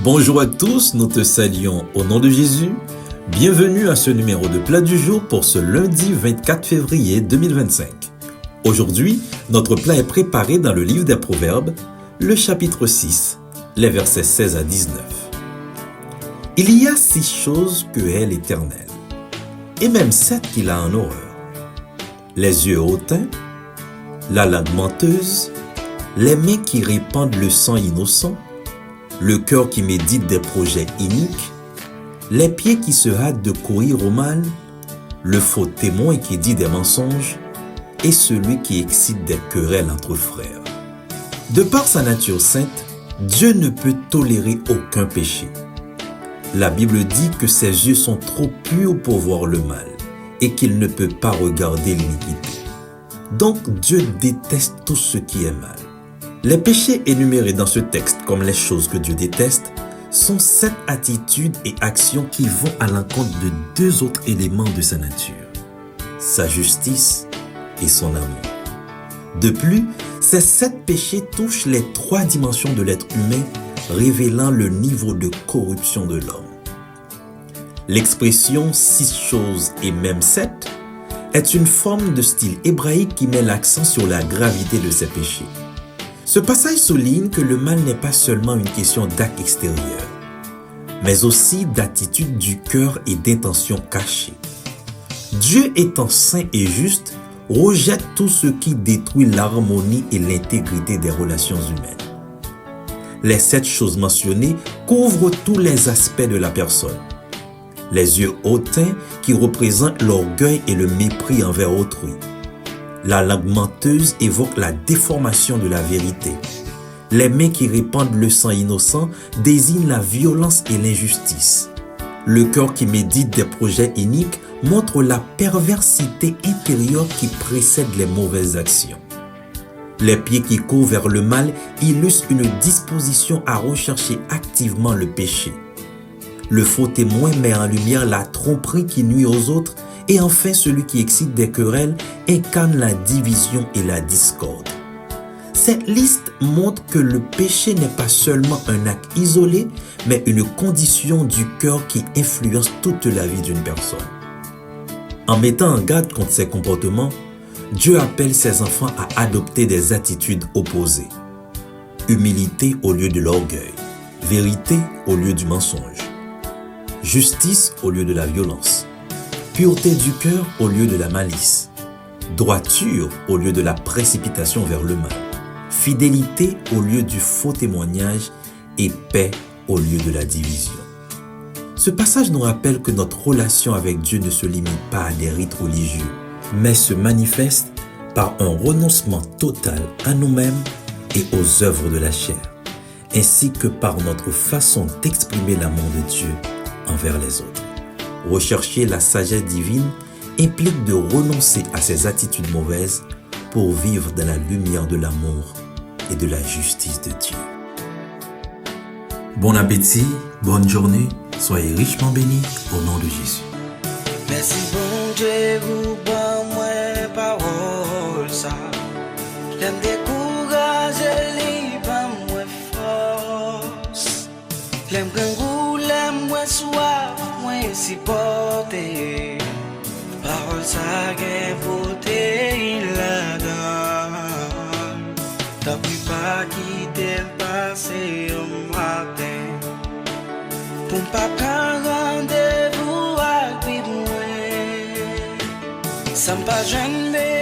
Bonjour à tous, nous te saluons au nom de Jésus. Bienvenue à ce numéro de Plat du jour pour ce lundi 24 février 2025. Aujourd'hui, notre plat est préparé dans le livre des Proverbes, le chapitre 6, les versets 16 à 19. Il y a 6 choses que hait l'Éternel, et même 7 qu'il a en horreur. Les yeux hautains, la langue menteuse, les mains qui répandent le sang innocent, le cœur qui médite des projets iniques, les pieds qui se hâtent de courir au mal, le faux témoin qui dit des mensonges et celui qui excite des querelles entre frères. De par sa nature sainte, Dieu ne peut tolérer aucun péché. La Bible dit que ses yeux sont trop purs pour voir le mal et qu'il ne peut pas regarder l'iniquité. Donc Dieu déteste tout ce qui est mal. Les péchés énumérés dans ce texte comme les choses que Dieu déteste sont 7 attitudes et actions qui vont à l'encontre de 2 autres éléments de sa nature, sa justice et son amour. De plus, ces 7 péchés touchent les 3 dimensions de l'être humain, révélant le niveau de corruption de l'homme. L'expression 6 choses et même 7 est une forme de style hébraïque qui met l'accent sur la gravité de ces péchés. Ce passage souligne que le mal n'est pas seulement une question d'acte extérieur, mais aussi d'attitude du cœur et d'intention cachée. Dieu étant saint et juste, rejette tout ce qui détruit l'harmonie et l'intégrité des relations humaines. Les 7 choses mentionnées couvrent tous les aspects de la personne. Les yeux hautains qui représentent l'orgueil et le mépris envers autrui. La langue menteuse évoque la déformation de la vérité. Les mains qui répandent le sang innocent désignent la violence et l'injustice. Le cœur qui médite des projets iniques montre la perversité intérieure qui précède les mauvaises actions. Les pieds qui courent vers le mal illustrent une disposition à rechercher activement le péché. Le faux témoin met en lumière la tromperie qui nuit aux autres. Et enfin, celui qui excite des querelles incarne la division et la discorde. Cette liste montre que le péché n'est pas seulement un acte isolé, mais une condition du cœur qui influence toute la vie d'une personne. En mettant en garde contre ces comportements, Dieu appelle ses enfants à adopter des attitudes opposées. Humilité au lieu de l'orgueil, vérité au lieu du mensonge, justice au lieu de la violence. Pureté du cœur au lieu de la malice, droiture au lieu de la précipitation vers le mal, fidélité au lieu du faux témoignage et paix au lieu de la division. Ce passage nous rappelle que notre relation avec Dieu ne se limite pas à des rites religieux, mais se manifeste par un renoncement total à nous-mêmes et aux œuvres de la chair, ainsi que par notre façon d'exprimer l'amour de Dieu envers les autres. Rechercher la sagesse divine implique de renoncer à ses attitudes mauvaises pour vivre dans la lumière de l'amour et de la justice de Dieu. Bon appétit, bonne journée, soyez richement bénis au nom de Jésus. Merci bon Dieu pour bon moi parole ça. J'aime décourager les pas moi force. J'aime quand l'aime moi soif. Si porté, parole ça qu'est porté là-dedans. T'as pu pas quitter le passé au matin. Pour pas prendre rendez-vous avec moi. Ça me pas gêné.